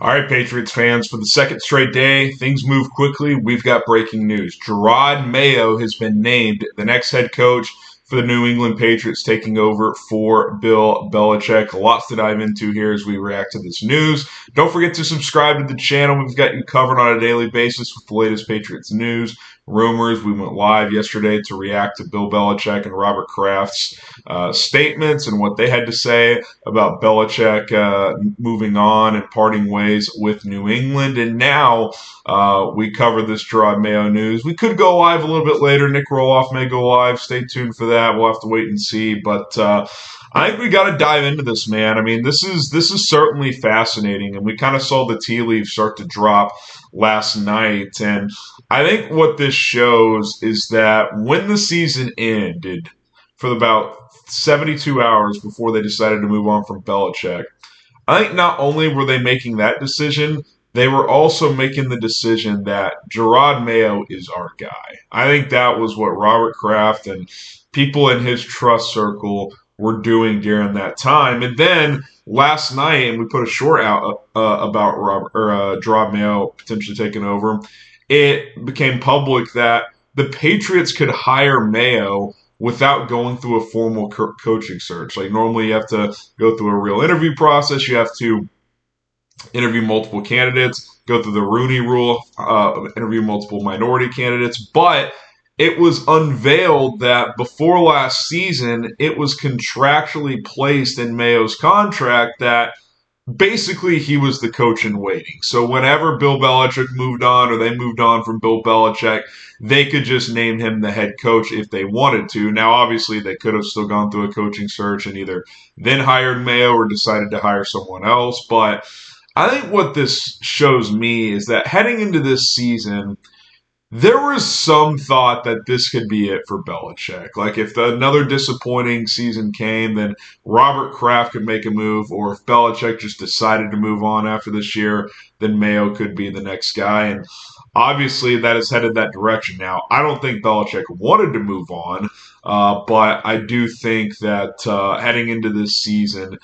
All right, Patriots fans, for the second straight day, things move quickly. We've got breaking news. Jerod Mayo has been named the next head coach for the New England Patriots, taking over for Bill Belichick. Lots to dive into here as we react to this news. Don't forget to subscribe to the channel. We've got you covered on a daily basis with the latest Patriots news, rumors. We went live yesterday to react to Bill Belichick and Robert Kraft's statements and what they had to say about Belichick moving on and parting ways with New England. And now we cover this Jerod Mayo news. We could go live a little bit later. Nick Roloff may go live. Stay tuned for that. We'll have to wait and see. But I think we got to dive into this, man. I mean, this is certainly fascinating, and we kind of saw the tea leaves start to drop last night. And I think what this shows is that when the season ended, for about 72 hours before they decided to move on from Belichick, I think not only were they making that decision, they were also making the decision that Jerod Mayo is our guy. I think that was what Robert Kraft and people in his trust circle were doing during that time. And then last night, and we put a short out about Jerod Mayo potentially taking over, it became public that the Patriots could hire Mayo without going through a formal coaching search. Like normally you have to go through a real interview process. You have to interview multiple candidates, go through the Rooney Rule, interview multiple minority candidates. But it was unveiled that before last season, it was contractually placed in Mayo's contract that basically he was the coach in waiting. So whenever Bill Belichick moved on or they moved on from Bill Belichick, they could just name him the head coach if they wanted to. Now, obviously, they could have still gone through a coaching search and either then hired Mayo or decided to hire someone else. But I think what this shows me is that heading into this season, there was some thought that this could be it for Belichick. Like if another disappointing season came, then Robert Kraft could make a move, or if Belichick just decided to move on after this year, then Mayo could be the next guy. And obviously that is headed that direction now. I don't think Belichick wanted to move on, but I do think that heading into this season,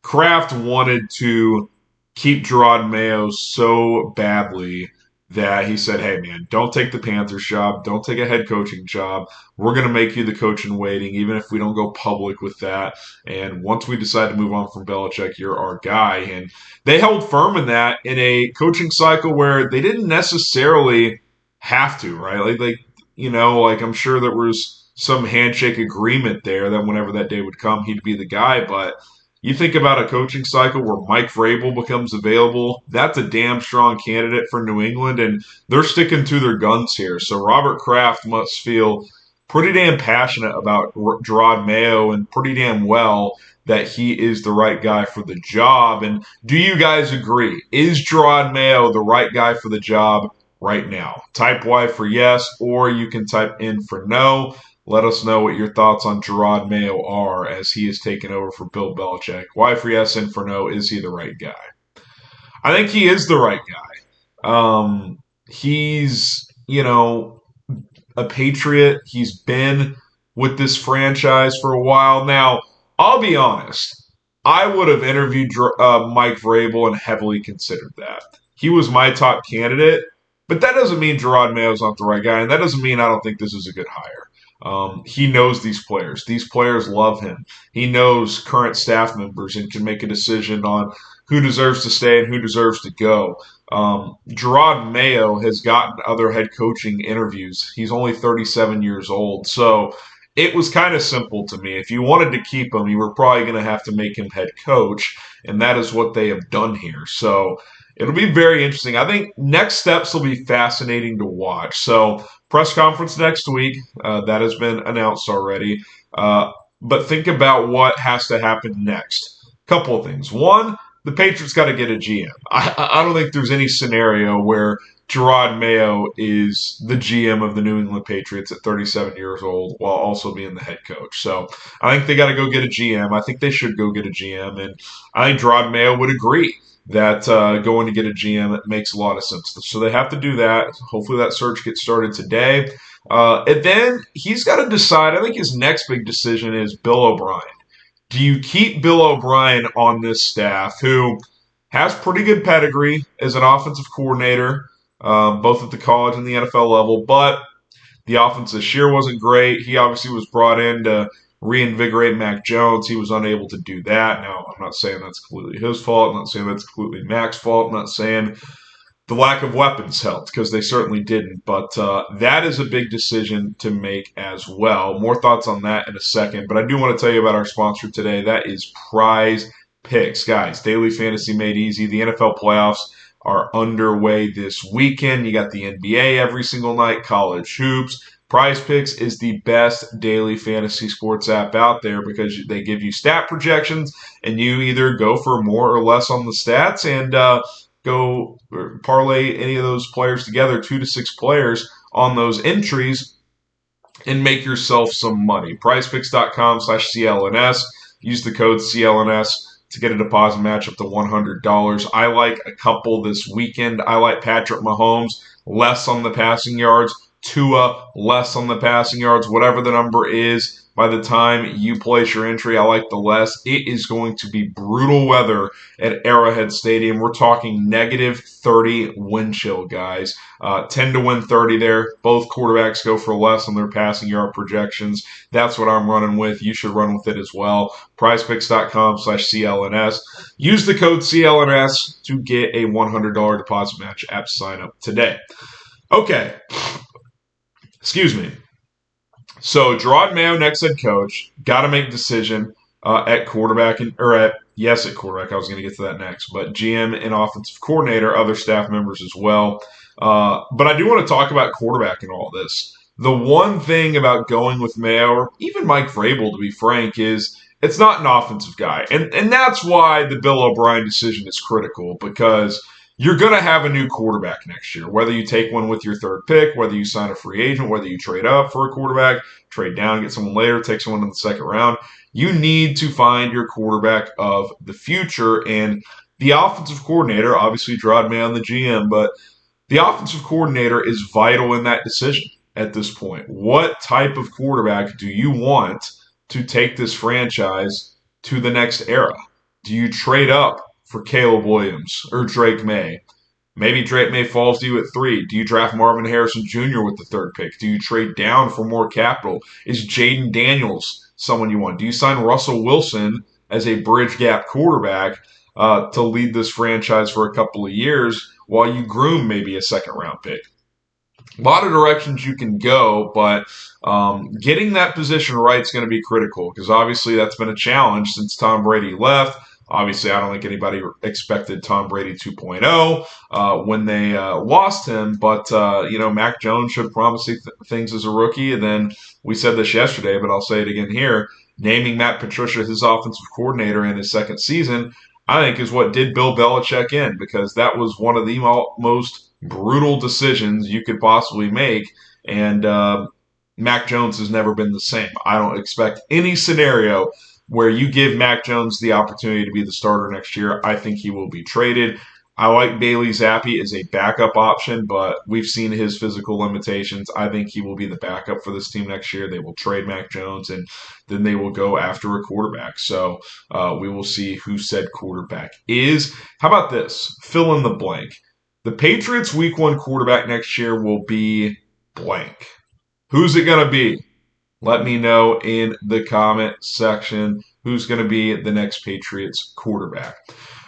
Kraft wanted to keep Jerod Mayo so badly that he said, hey, man, don't take the Panthers job. Don't take a head coaching job. We're going to make you the coach in waiting, even if we don't go public with that. And once we decide to move on from Belichick, you're our guy. And they held firm in that in a coaching cycle where they didn't necessarily have to, right? Like I'm sure there was some handshake agreement there that whenever that day would come, he'd be the guy. But you think about a coaching cycle where Mike Vrabel becomes available, that's a damn strong candidate for New England, and they're sticking to their guns here. So Robert Kraft must feel pretty damn passionate about Jerod Mayo and pretty damn well that he is the right guy for the job. And do you guys agree? Is Jerod Mayo the right guy for the job right now? Type Y for yes, or you can type in for no. Let us know what your thoughts on Jerod Mayo are as he is taking over for Bill Belichick. Y for yes and for no, is he the right guy? I think he is the right guy. He's, a Patriot. He's been with this franchise for a while. Now, I'll be honest. I would have interviewed Mike Vrabel and heavily considered that. He was my top candidate, but that doesn't mean Jerod Mayo's not the right guy, and that doesn't mean I don't think this is a good hire. He knows these players. These players love him. He knows current staff members and can make a decision on who deserves to stay and who deserves to go. Jerod Mayo has gotten other head coaching interviews. He's only 37 years old. So it was kind of simple to me. If you wanted to keep him, you were probably going to have to make him head coach, and that is what they have done here. So it'll be very interesting. I think next steps will be fascinating to watch. So press conference next week. That has been announced already. But think about what has to happen next. Couple of things. One, the Patriots got to get a GM. I don't think there's any scenario where Jerod Mayo is the GM of the New England Patriots at 37 years old while also being the head coach. So I think they got to go get a GM. I think they should go get a GM. And I think Jerod Mayo would agree that going to get a GM, it makes a lot of sense. So they have to do that. Hopefully that search gets started today. And then he's got to decide. I think his next big decision is Bill O'Brien. Do you keep Bill O'Brien on this staff who has pretty good pedigree as an offensive coordinator, both at the college and the NFL level, but the offense this year wasn't great. He obviously was brought in to reinvigorate Mac Jones. He was unable to do that. Now, I'm not saying that's completely his fault. I'm not saying that's completely Mac's fault. I'm not saying the lack of weapons helped, because they certainly didn't. But that is a big decision to make as well. More thoughts on that in a second. But I do want to tell you about our sponsor today. That is Prize Picks. Guys, daily fantasy made easy. The NFL playoffs are underway this weekend. You got the NBA every single night, college hoops. Prize Picks is the best daily fantasy sports app out there, because they give you stat projections, and you either go for more or less on the stats, and go parlay any of those players together, 2 to 6 players on those entries, and make yourself some money. PrizePicks.com/CLNS. Use the code CLNS to get a deposit match up to $100. I like a couple this weekend. I like Patrick Mahomes, less on the passing yards. Tua, less on the passing yards. Whatever the number is, by the time you place your entry, I like the less. It is going to be brutal weather at Arrowhead Stadium. We're talking -30 wind chill, guys. 10 to win 30 there. Both quarterbacks go for less on their passing yard projections. That's what I'm running with. You should run with it as well. PrizePicks.com/CLNS. Use the code CLNS to get a $100 deposit match app sign up today. Okay. Excuse me. So Jerod Mayo, next head coach, got to make a decision at quarterback, at quarterback. I was going to get to that next, but GM and offensive coordinator, other staff members as well. But I do want to talk about quarterback in all this. The one thing about going with Mayo, or even Mike Vrabel, to be frank, is it's not an offensive guy, and that's why the Bill O'Brien decision is critical, because you're going to have a new quarterback next year, whether you take one with your third pick, whether you sign a free agent, whether you trade up for a quarterback, trade down, get someone later, take someone in the second round. You need to find your quarterback of the future. And the offensive coordinator, obviously Jerod Mayo on the GM, but the offensive coordinator is vital in that decision at this point. What type of quarterback do you want to take this franchise to the next era? Do you trade up for Caleb Williams or Drake May? Maybe Drake May falls to you at 3. Do you draft Marvin Harrison Jr. with the third pick? Do you trade down for more capital? Is Jaden Daniels someone you want? Do you sign Russell Wilson as a bridge gap quarterback to lead this franchise for a couple of years while you groom maybe a second round pick? A lot of directions you can go, but getting that position right is going to be critical, because obviously that's been a challenge since Tom Brady left. Obviously, I don't think anybody expected Tom Brady 2.0 when they lost him. But, Mac Jones showed promising things as a rookie. And then we said this yesterday, but I'll say it again here. Naming Matt Patricia his offensive coordinator in his second season, I think, is what did Bill Belichick in, because that was one of the most brutal decisions you could possibly make. And Mac Jones has never been the same. I don't expect any scenario where you give Mac Jones the opportunity to be the starter next year. I think he will be traded. I like Bailey Zappi as a backup option, but we've seen his physical limitations. I think he will be the backup for this team next year. They will trade Mac Jones, and then they will go after a quarterback. So we will see who said quarterback is. How about this? Fill in the blank. The Patriots' week 1 quarterback next year will be blank. Who's it going to be? Let me know in the comment section who's going to be the next Patriots quarterback.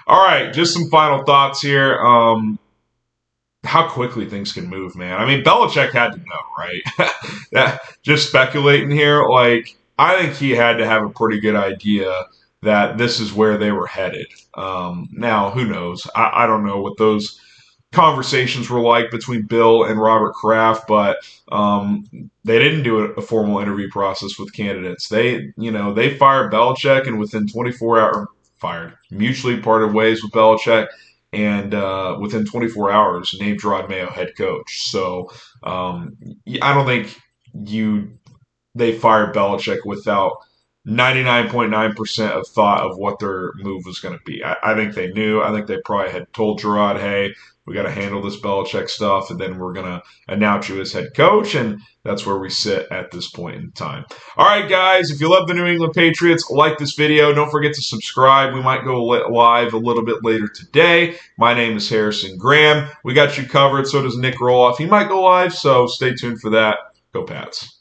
All right, just some final thoughts here. How quickly things can move, man. I mean, Belichick had to know, right? Just speculating here, I think he had to have a pretty good idea that this is where they were headed. Now, who knows? I don't know what those conversations were like between Bill and Robert Kraft, but they didn't do a formal interview process with candidates. They fired Belichick, and within 24 hours, mutually parted ways with Belichick, and within 24 hours, named Jerod Mayo head coach. So I don't think they fired Belichick without 99.9% of thought of what their move was going to be. I think they knew. I think they probably had told Jerod, hey, we got to handle this Belichick stuff, and then we're going to announce you as head coach, and that's where we sit at this point in time. All right, guys, if you love the New England Patriots, like this video. Don't forget to subscribe. We might go live a little bit later today. My name is Harrison Graham. We got you covered. So does Nick Roloff. He might go live, so stay tuned for that. Go Pats.